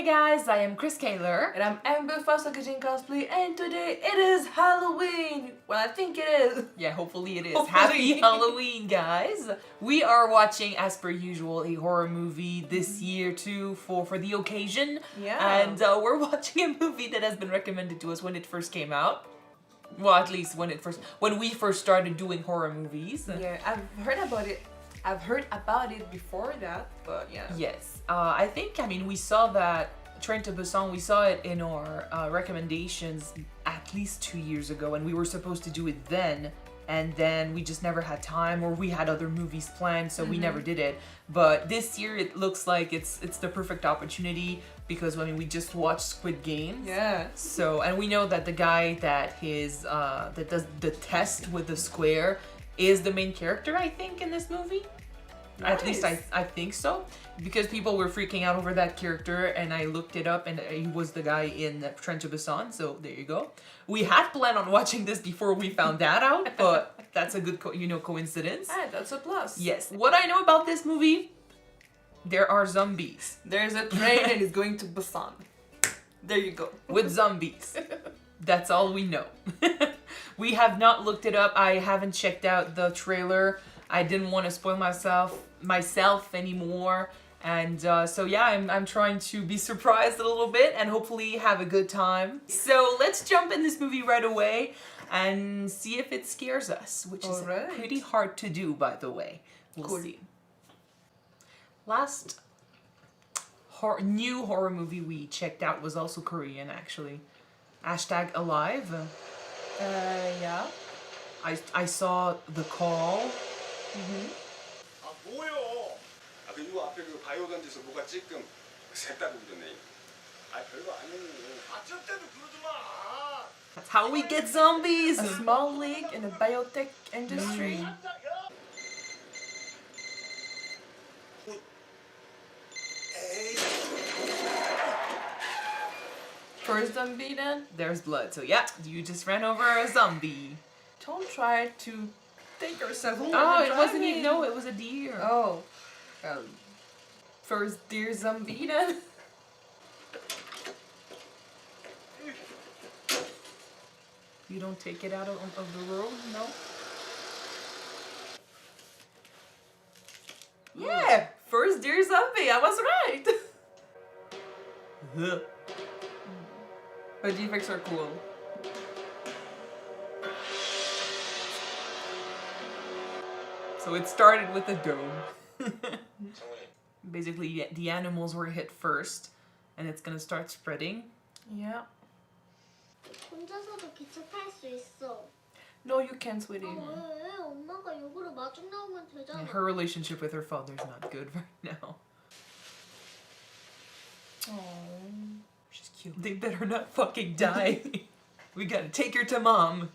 guys, I am Chris Kaler. And I'm Amber Foster Kyuujin cosplay, and today it is Halloween! Well, I think it is. Yeah, hopefully it is. Hopefully. Happy Halloween, guys! We are watching, as per usual, a horror movie this year too for the occasion. Yeah. And we're watching a movie that has been recommended to us when it first came out. Well, at least when we first started doing horror movies. Yeah, I've heard about it. I've heard about it before that, but yeah. Yes, I mean, we saw that Train to Busan, we saw it in our recommendations at least 2 years ago, and we were supposed to do it then, and then we just never had time, or we had other movies planned, so we never did it. But this year it looks like it's the perfect opportunity, because I mean, we just watched Squid Game. Yeah. So, and we know that the guy that does the test with the square is the main character, I think, in this movie. Nice. At least I think so, because people were freaking out over that character, and I looked it up, and he was the guy in Train to Busan, so there you go. We had planned on watching this before we found that out, but that's a good coincidence. Ah, that's a plus. Yes. What I know about this movie, there are zombies. There's a train and it's going to Busan. There you go. With zombies. That's all we know. We have not looked it up. I haven't checked out the trailer. I didn't want to spoil myself anymore, and so yeah, I'm trying to be surprised a little bit and hopefully have a good time. So let's jump in this movie right away and see if it scares us, which is pretty hard to do, by the way. We'll see. Last new horror movie we checked out was also Korean, actually. #Alive. Yeah. I saw The Call. 아 뭐요? 아 그리고 앞에 그 바이오 던지서 뭐가 찔끔 셋다 보던데. 아 별거 아니에요. 아찔 때도 그러지 마. That's how we get zombies. A small league in the biotech industry. First zombie then? There's blood. So yeah, you just ran over a zombie. Don't try to take yourself. Oh, it wasn't even. No, it was a deer. Oh. First deer zombie then? You don't take it out of the road, no? Yeah, first deer zombie. I was right. But the effects are cool. So it started with a dome. Basically, the animals were hit first, and it's gonna start spreading. Yeah. 혼자서도 기차 탈 수 있어. No, you can't, sweetie. 왜? 엄마가 역으로 마중 나오면 되잖아. And her relationship with her father is not good right now. Oh, she's cute. They better not fucking die. We gotta take her to mom.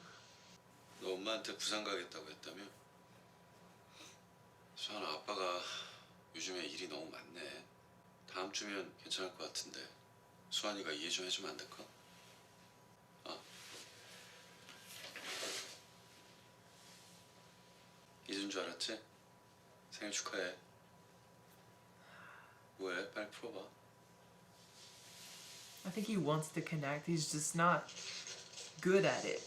너 엄마한테 부산 가겠다고 했다며? 수아나 아빠가 요즘에 일이 너무 많네. 다음 주면 괜찮을 것 같은데 수아니가 이해 좀 해주면 안 될까? 잊은 줄 알았지? 생일 축하해. 왜? 빨리 풀어봐. I think he wants to connect. He's just not good at it.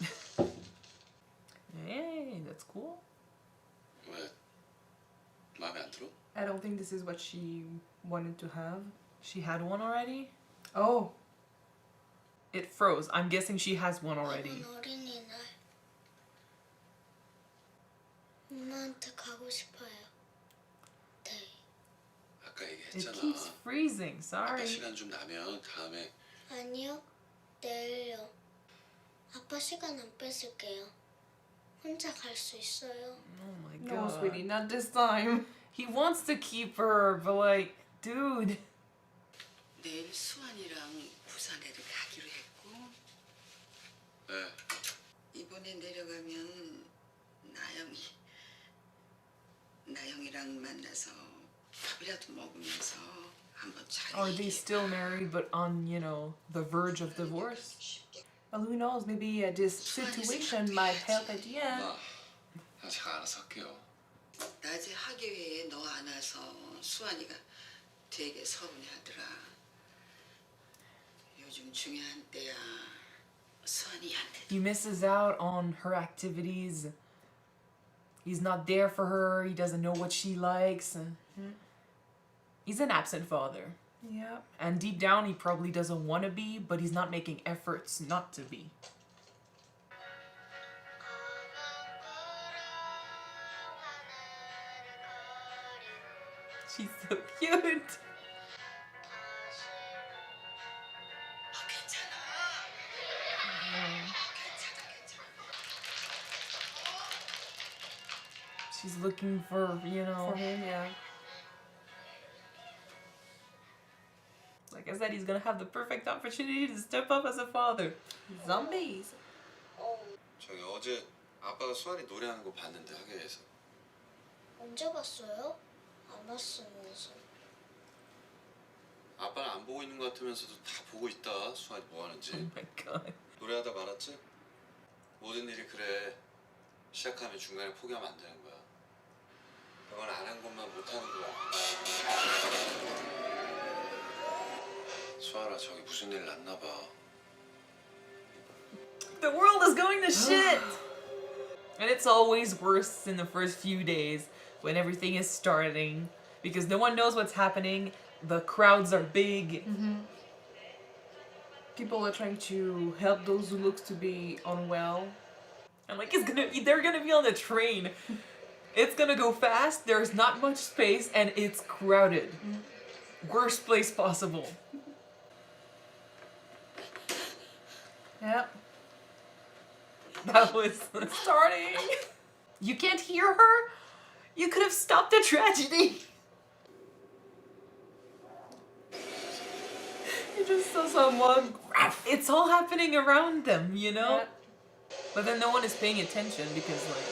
Hey, that's cool. 왜? 마음에 안 들어? I don't think this is what she wanted to have. She had one already? Oh. It froze. I'm guessing she has one already. 이번 어린이날 엄마한테 가고 싶어요. 네. 아까 It 얘기했잖아. keeps freezing. 아빠 Sorry. 시간 좀 나면 다음에 아니요, 내일요. 아빠 시간 안 뺏을게요. 혼자 갈 수 있어요. Oh my No, god. sweetie, not this time. He wants to keep her, but like, dude. 내일 수환이랑 부산에를 가기로 했고 네. 이번에 내려가면 나영이랑 만나서 밥이라도 먹으면서 한번 잘 Are they still married but on, you know, the verge of divorce? Well, who knows? Maybe this situation might help at the end. 엄마, 제가 알아서 할게요. 낮에 학예회에 너 안 와서 수환이가 되게 서운해하더라. 요즘 중요한 때야. 수환이한테 He misses out on her activities. He's not there for her. He doesn't know what she likes. He's an absent father. Yeah. And deep down, he probably doesn't want to be, but he's not making efforts not to be. She's so cute. 괜찮아. She's looking for, you know, For him, yeah. like I said, he's gonna have the perfect opportunity to step up as a father. Zombies. 저기 어제 아빠가 수환이 노래하는 거 봤는데 학교에서. 언제 봤어요? 안 봤으면서. 아빠는 안 보고 있는 것 같으면서도 다 보고 있다. 수환이 뭐 하는지. Oh my god. 노래하다 말았지? 모든 일이 그래. 시작하면 중간에 포기하면 안 되는 거야. 너는 안 한 것만 못 하는 거야. 수아라 저기 무슨 일 났나 봐. The world is going to shit! And it's always worse in the first few days when everything is starting because no one knows what's happening. The crowds are big. People are trying to help those who looks to be unwell. And like they're gonna be on the train. It's gonna go fast, there's not much space, and it's crowded. Worst place possible. Yeah. That was Starting. You can't hear her? You could have stopped the tragedy. You just saw someone. It's all happening around them, you know? Yeah. But then no one is paying attention because like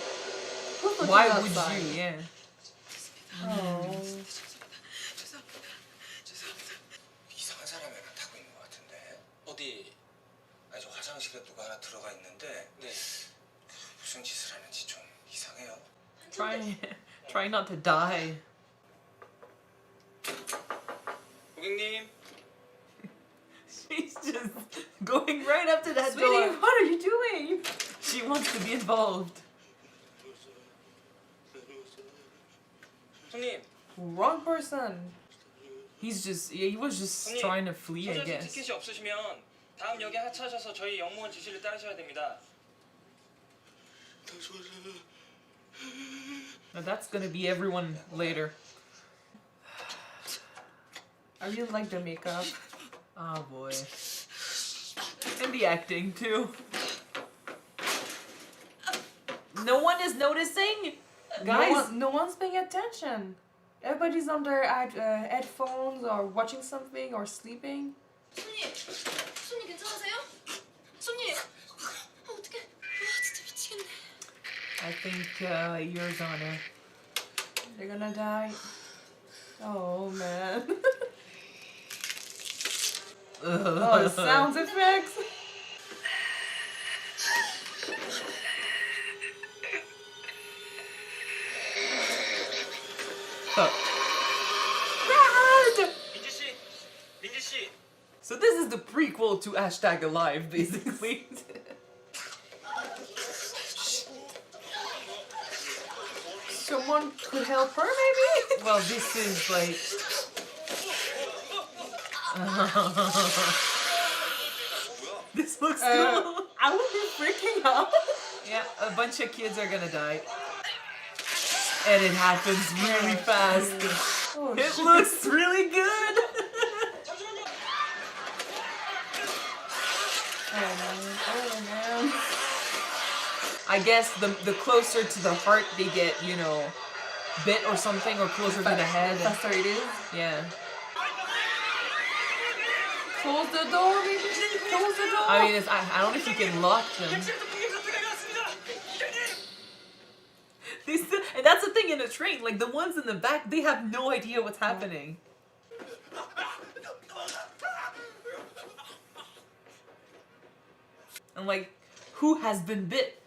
Who's looking why would outside? you? Yeah. Oh. 죄송합니다. 죄송합니다. 이상한 사람이 하나 타고 있는 것 같은데. 어디? 아니 저 화장실에 누가 하나 들어가 있는데. 네. 무슨 짓을 하는지 좀 이상해요. Try not to die. 고객님. She's just going right up to that Sweetie, door. what are you doing? She wants to be involved. 손님. Wrong person. He was just trying to flee, I 서울시 guess. 티켓이 없으시면 다음 역에 하차하셔서 저희 역무원 지시를 따르셔야 됩니다. But that's gonna be everyone later. I really like the makeup. Oh boy. And the acting too. No one is noticing? Guys, No one's paying attention. Everybody's on their headphones or watching something or sleeping. 손님! 손님 괜찮으세요? 손님! 어떡해. 진짜 미치겠네. I think yours on her. They're gonna die. Oh man. Oh, the sound effects. 민지 씨, So this is the prequel to #Alive, basically. Someone could help her, maybe? Well, this is like... This looks cool. I would be freaking out. Yeah, a bunch of kids are gonna die. And it happens really fast. Oh, It shit. looks really good. Oh man. I guess the closer to the heart they get, you know, bit or something, or closer to the head. Faster it is. Yeah. Close the door, maybe. Close the door. I mean, I don't know if you can lock them. And that's the thing in a train. Like the ones in the back, they have no idea what's happening. And like, who has been bit?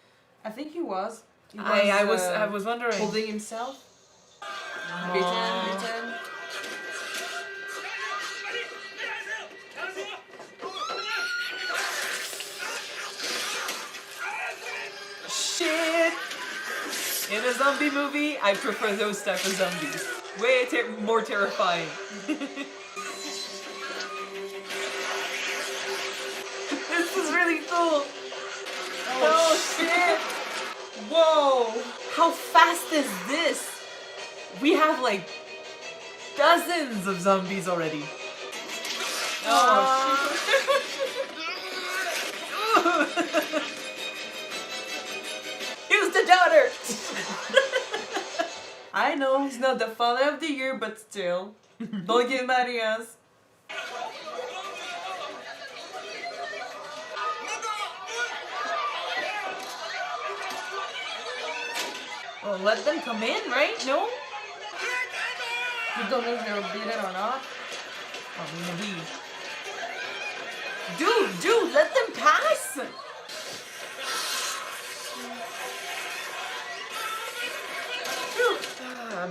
I think he was. He I was wondering. holding himself. Bitten. In a zombie movie, I prefer those type of zombies. Way more terrifying. This is really cool. Oh shit! Whoa! How fast is this? We have like dozens of zombies already. Oh shit! Here's the daughter! I know he's not the father of the year, but still. Don't get mad at us. Well, let them come in, right? No? You don't know if they'll beat it or not. Oh, maybe. Dude, let them pass!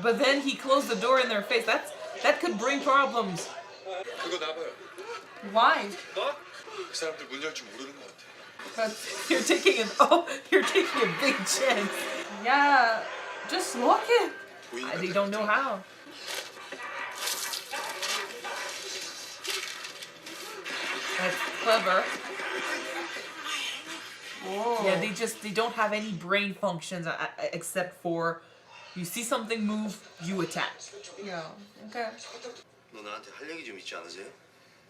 But then he closed the door in their face. That could bring problems. 그거 놔봐요. Why? 너? 그 사람들 문 열 줄 모르는 것 같아. But You're taking a big chance. yeah, just lock it. They don't know how. That's clever. Whoa. Yeah, they don't have any brain functions except for you see something move, you attack. Yeah. Okay. 너 나한테 할 얘기 좀 있지 않으세요?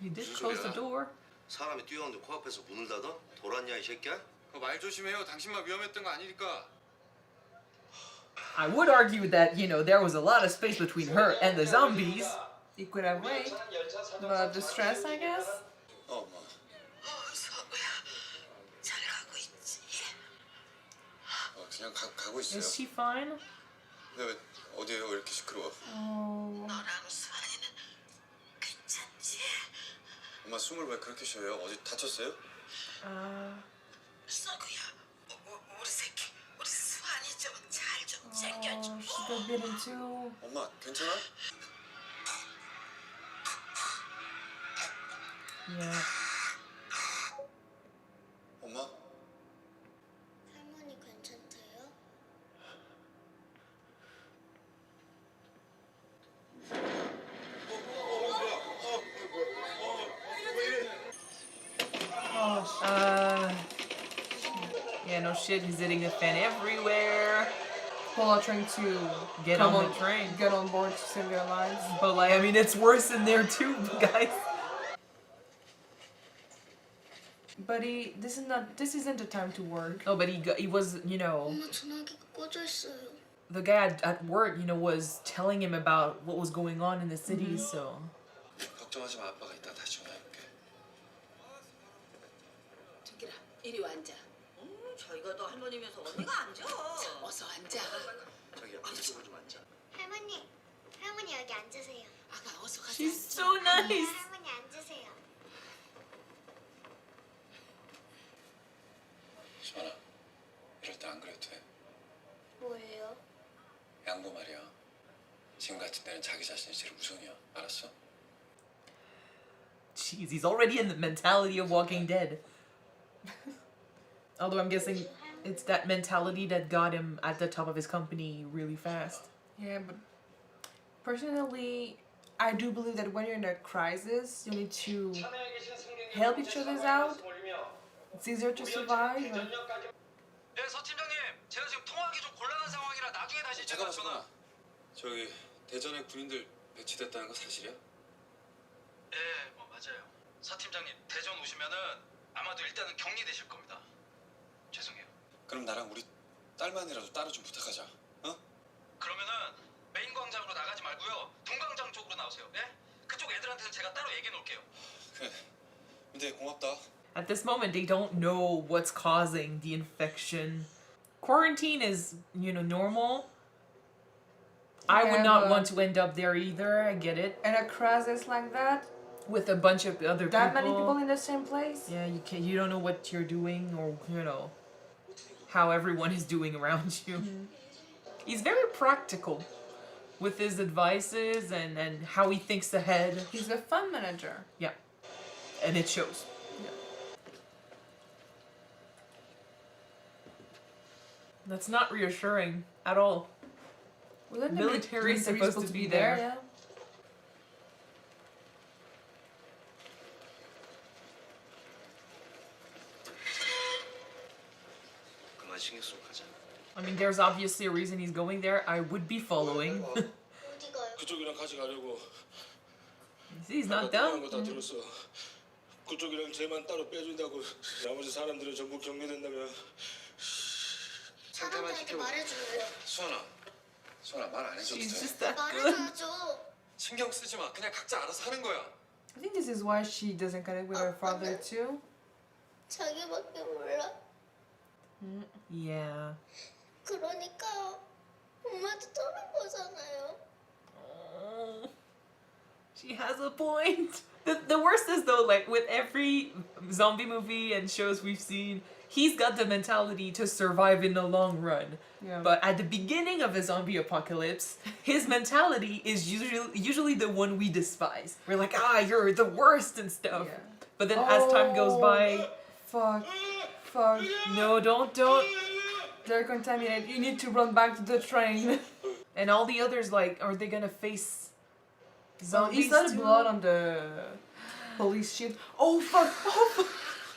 You did close the door. 사람이 뛰어오는데 코앞에서 문을 닫아? 돌았냐 이 새끼야? 말 조심해요. 당신만 위험했던 거 아니니까. I would argue that, there was a lot of space between her and the zombies. You could have waited, but the stress, I guess. 엄마. 서구야, 잘 가고 있지? 그냥 가고 있어요. Is she fine? 근데 왜 어디에요? 왜 이렇게 시끄러워? Oh. 너랑 수아이는 괜찮지? 엄마 숨을 왜 그렇게 쉬어요? 어디 다쳤어요? 서구야, 우리 새끼, 우리 수아이 좀 잘 좀 챙겨줘. Oh, she got bitten too. 엄마 괜찮아? Yeah. 엄마? 할머니 괜찮대요? Yeah, no shit, he's hitting the fan everywhere. People are trying to Get come on the train. get on board to save their lives. But it's worse in there too, guys. But this isn't the time to work. No, but he was, 엄마 전화기가 꺼져 있어요. the guy at work, was telling him about what was going on in the city, so. 걱정하지 마. 아빠가 이따 다시 전화해볼게. 저기라, 이리 와 앉아. 저희가 너 할머니면서 언니가 앉아. 어서 앉아. 자기야 이쪽으로 좀 앉아. 할머니 여기 앉으세요. 아가 어서 가자. She's so nice. 할머니 앉으세요. 수아나, 이럴 때 안 그래도 돼. 뭐예요? 양보 말이야. 지금 같은 때는 자기 자신이 제일 우선이야. 알았어? Jeez, he's already in the mentality of Walking Dead. Although I'm guessing it's that mentality that got him at the top of his company really fast. Yeah, but personally, I do believe that when you're in a crisis, you need to help each other out. It's easier to survive. But 네, 서 팀장님. 제가 지금 통화하기 좀 곤란한 상황이라 나중에 다시 제가 잠깐만. 저기 대전에 군인들 배치됐다는 거 사실이야? 네, 맞아요. 서 팀장님, 대전 오시면은 아마도 일단은 격리되실 겁니다. 죄송해요. 그럼 나랑 우리 딸만이라도 따로 좀 부탁하자. 어? 그러면은 메인 광장으로 나가지 말고요. 동광장 쪽으로 나오세요. 예? 그쪽 애들한테는 제가 따로 얘기해 놓을게요. 그래. 민대 고맙다. At this moment, they don't know what's causing the infection. Quarantine is, normal. I would Yeah, not but- want to end up there either. I get it. in a crisis like that, With a bunch of other that many people in the same place. Yeah, you don't know what you're doing or how everyone is doing around you. He's very practical with his advices and how he thinks ahead. He's a fun manager. Yeah. And it shows. That's not reassuring at all. Wasn't the Military is supposed to be there. Yeah. 그만 신경 쓰고 가자. I mean, there's obviously a reason he's going there. I would be following. 어디 가요? 그쪽이랑 같이 가려고. See, he's not 당연한 dumb. 거다 들었어. 그쪽이랑 쟤만 따로 빼준다고. 나머지 사람들은 전부 격리된다며. 상태만 사람들한테 지켜보고. 말해줘요. 수아나 말 안 해줘도 She's 돼. just that good. 말해줘야죠. 신경 쓰지 마. 그냥 각자 알아서 하는 거야. I think this is why she doesn't connect with her father too. 자기밖에 몰라. Yeah. 그러니까 엄마도 떠난 거잖아요. Oh, she has a point. The worst is though, like with every zombie movie and shows we've seen, he's got the mentality to survive in the long run. Yeah. But at the beginning of a zombie apocalypse, his mentality is usually the one we despise. We're like, you're the worst and stuff. Yeah. But then as time goes by, Fuck. no, don't. They're contaminated. You need to run back to the train. And all the others, like, are they gonna face zombies Is that too? blood on the police ship? Oh fuck! Oh fuck!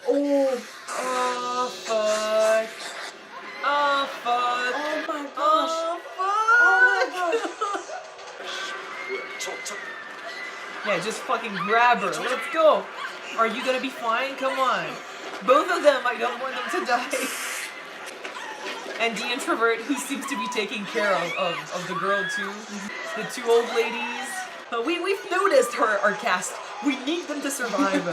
Oh! Oh fuck! Oh fuck! Oh my gosh! Oh Oh my fuck! gosh! Yeah, just fucking grab her. Let's go. Are you gonna be fine? Come on. Both of them, I don't want them to die. And the introvert who seems to be taking care of the girl too. The two old ladies. We've noticed our cast. We need them to survive.